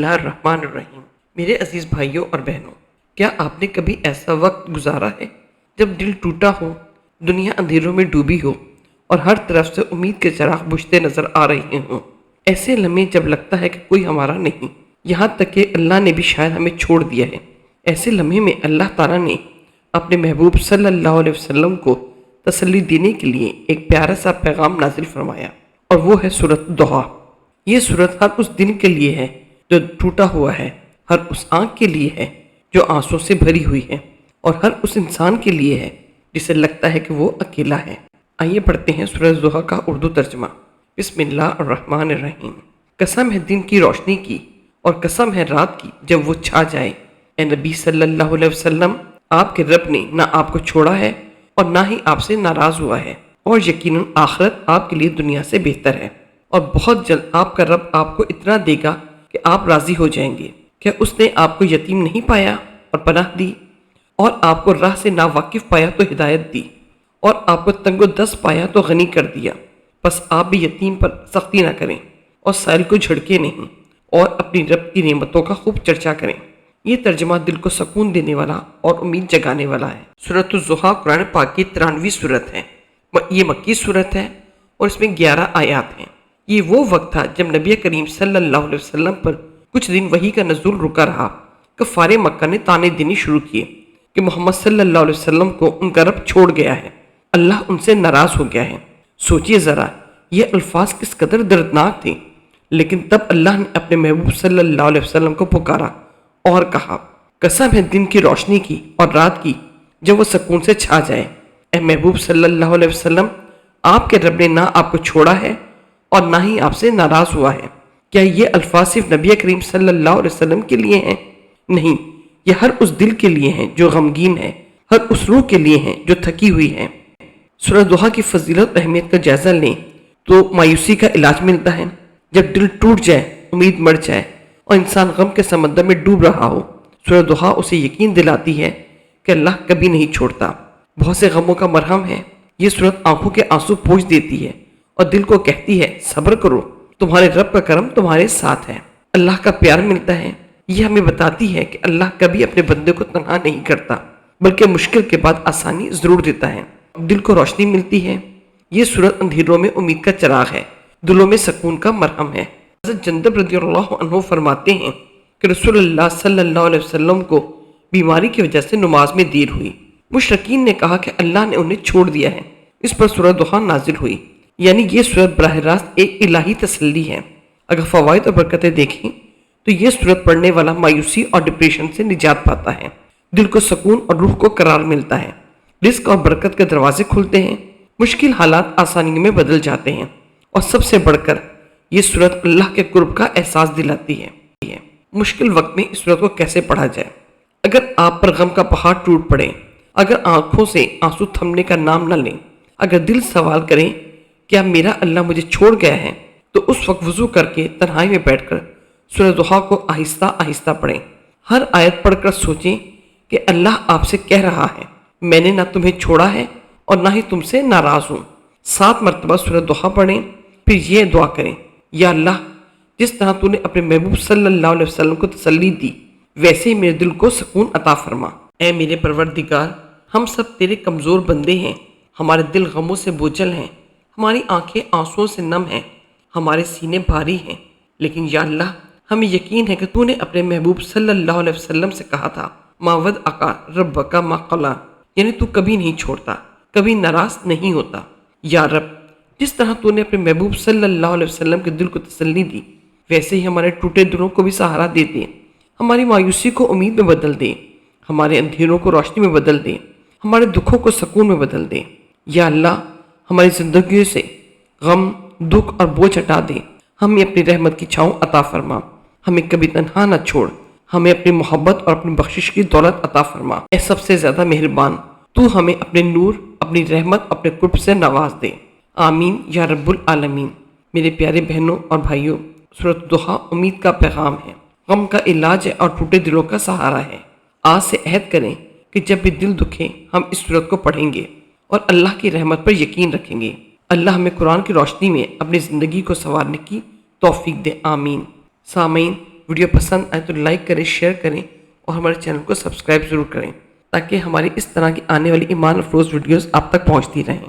اللہ الرحمن الرحیم۔ میرے عزیز بھائیوں اور بہنوں، کیا آپ نے کبھی ایسا وقت گزارا ہے جب دل ٹوٹا ہو، دنیا اندھیروں میں ڈوبی ہو اور ہر طرف سے امید کے چراغ بجھتے نظر آ رہے ہوں؟ ایسے لمحے جب لگتا ہے کہ کوئی ہمارا نہیں، یہاں تک کہ اللہ نے بھی شاید ہمیں چھوڑ دیا ہے، ایسے لمحے میں اللہ تعالیٰ نے اپنے محبوب صلی اللہ علیہ وسلم کو تسلی دینے کے لیے ایک پیارا سا پیغام نازل فرمایا، اور وہ ہے سورۃ ضحیٰ۔ یہ سورت ہر اس دل کے لیے ہے جو ٹوٹا ہوا ہے، ہر اس آنکھ کے لیے ہے جو آنسوں سے بھری ہوئی ہے، اور ہر اس انسان کے لیے ہے جسے لگتا ہے کہ وہ اکیلا ہے۔ آئیے پڑھتے ہیں سورۃ ضحیٰ کا اردو ترجمہ۔ بسم اللہ الرحمن الرحیم۔ قسم ہے دن کی روشنی کی اور قسم ہے رات کی جب وہ چھا جائے۔ اے نبی صلی اللہ علیہ وسلم، آپ کے رب نے نہ آپ کو چھوڑا ہے اور نہ ہی آپ سے ناراض ہوا ہے، اور یقیناً آخرت آپ کے لیے دنیا سے بہتر ہے، اور بہت جلد آپ کا رب آپ کو اتنا دے گا کہ آپ راضی ہو جائیں گے۔ کیا اس نے آپ کو یتیم نہیں پایا اور پناہ دی، اور آپ کو راہ سے ناواقف پایا تو ہدایت دی، اور آپ کو تنگ و دست پایا تو غنی کر دیا؟ بس آپ بھی یتیم پر سختی نہ کریں اور سائل کو جھڑکے نہیں، اور اپنی رب کی نعمتوں کا خوب چرچا کریں۔ یہ ترجمہ دل کو سکون دینے والا اور امید جگانے والا ہے۔ سورۃ الضحیٰ قرآن پاک کی 93ویں سورت ہے۔ یہ مکی سورت ہے اور اس میں 11 آیات ہیں۔ یہ وہ وقت تھا جب نبی کریم صلی اللہ علیہ وسلم پر کچھ دن وحی کا نزول رکا رہا۔ کفار مکہ نے طعنے دینے شروع کیے کہ محمد صلی اللہ علیہ وسلم کو ان کا رب چھوڑ گیا ہے، اللہ ان سے ناراض ہو گیا ہے۔ سوچئے ذرا، یہ الفاظ کس قدر دردناک تھے، لیکن تب اللہ نے اپنے محبوب صلی اللہ علیہ وسلم کو پکارا اور کہا، قسم ہے دن کی روشنی کی اور رات کی جب وہ سکون سے چھا جائے۔ اے محبوب صلی اللہ علیہ وسلم، آپ کے رب نے نہ آپ کو چھوڑا ہے اور نہ ہی آپ سے ناراض ہوا ہے۔ کیا یہ الفاظ صرف نبی کریم صلی اللہ علیہ وسلم کے لیے ہیں؟ نہیں، یہ ہر اس دل کے لیے ہیں جو غمگین ہے، ہر اس روح کے لیے ہیں جو تھکی ہوئی ہے۔ سورۃ ضحیٰ کی فضیلت اور اہمیت کا جائزہ لیں تو مایوسی کا علاج ملتا ہے۔ جب دل ٹوٹ جائے، امید مر جائے اور انسان غم کے سمندر میں ڈوب رہا ہو، سورۃ ضحیٰ اسے یقین دلاتی ہے کہ اللہ کبھی نہیں چھوڑتا، بہت سے غموں کا مرہم ہے۔ یہ سورت آنکھوں کے آنسو پوچھ دیتی ہے اور دل کو کہتی ہے، صبر کرو، تمہارے رب کا کرم تمہارے ساتھ ہے، اللہ کا پیار ملتا ہے۔ یہ ہمیں بتاتی ہے کہ اللہ کبھی اپنے بندے کو تنہا نہیں کرتا، بلکہ مشکل کے بعد آسانی ضرور دیتا ہے، دل کو روشنی ملتی ہے۔ یہ سورت اندھیروں میں امید کا چراغ ہے، دلوں میں سکون کا مرہم ہے۔ حضرت جندب رضی اللہ عنہ فرماتے ہیں کہ رسول اللہ صلی اللہ علیہ وسلم کو بیماری کی وجہ سے نماز میں دیر ہوئی۔ مشرکین نے کہا کہ اللہ نے انہیں چھوڑ دیا ہے۔ اس پر سورۃ ضحیٰ نازل ہوئی، یعنی یہ سورت براہ راست ایک الہی تسلی ہے۔ اگر فوائد اور برکتیں دیکھیں تو یہ سورت پڑھنے والا مایوسی اور ڈپریشن سے نجات پاتا ہے، دل کو سکون اور روح کو قرار ملتا ہے، رزق اور برکت کے دروازے کھلتے ہیں، مشکل حالات آسانی میں بدل جاتے ہیں، اور سب سے بڑھ کر یہ سورت اللہ کے قرب کا احساس دلاتی ہے۔ مشکل وقت میں اس سورت کو کیسے پڑھا جائے؟ اگر آپ پر غم کا پہاڑ ٹوٹ پڑے، اگر آنکھوں سے آنسو تھمنے کا نام نہ لیں، اگر دل سوال کریں کیا میرا اللہ مجھے چھوڑ گیا ہے، تو اس وقت وضو کر کے تنہائی میں بیٹھ کر سورۃ ضحیٰ کو آہستہ آہستہ پڑھیں۔ ہر آیت پڑھ کر سوچیں کہ اللہ آپ سے کہہ رہا ہے، میں نے نہ تمہیں چھوڑا ہے اور نہ ہی تم سے ناراض ہوں۔ 7 مرتبہ سورۃ ضحیٰ پڑھیں، پھر یہ دعا کریں، یا اللہ، جس طرح تو نے اپنے محبوب صلی اللہ علیہ وسلم کو تسلی دی، ویسے ہی میرے دل کو سکون عطا فرما۔ اے میرے پروردگار، ہم سب تیرے کمزور بندے ہیں، ہمارے دل غموں سے بوجھل ہیں، ہماری آنکھیں آنسوؤں سے نم ہیں، ہمارے سینے بھاری ہیں، لیکن یا اللہ، ہمیں یقین ہے کہ تو نے اپنے محبوب صلی اللہ علیہ وسلم سے کہا تھا، ما ودعک ربک ما قلی، یعنی تو کبھی نہیں چھوڑتا، کبھی ناراض نہیں ہوتا۔ یا رب، جس طرح تو نے اپنے محبوب صلی اللہ علیہ وسلم کے دل کو تسلی دی، ویسے ہی ہمارے ٹوٹے دلوں کو بھی سہارا دے دے، ہماری مایوسی کو امید میں بدل دے، ہمارے اندھیروں کو روشنی میں بدل دے، ہمارے دکھوں کو سکون میں بدل دے۔ یا اللہ، ہماری زندگیوں سے غم، دکھ اور بوجھ ہٹا دے، ہمیں اپنی رحمت کی چھاؤں عطا فرما، ہمیں کبھی تنہا نہ چھوڑ، ہمیں اپنی محبت اور اپنی بخشش کی دولت عطا فرما۔ اے سب سے زیادہ مہربان، تو ہمیں اپنے نور، اپنی رحمت، اپنے قرب سے نواز دے، آمین یا رب العالمین۔ میرے پیارے بہنوں اور بھائیوں، سورۃ ضحیٰ امید کا پیغام ہے، غم کا علاج ہے اور ٹوٹے دلوں کا سہارا ہے۔ آج سے عہد کریں کہ جب بھی دل دکھے ہم اس سورت کو پڑھیں گے اور اللہ کی رحمت پر یقین رکھیں گے۔ اللہ ہمیں قرآن کی روشنی میں اپنی زندگی کو سنوارنے کی توفیق دے، آمین۔ سامعین، ویڈیو پسند آئے تو لائک کریں، شیئر کریں اور ہمارے چینل کو سبسکرائب ضرور کریں تاکہ ہماری اس طرح کی آنے والی ایمان افروز ویڈیوز آپ تک پہنچتی رہیں۔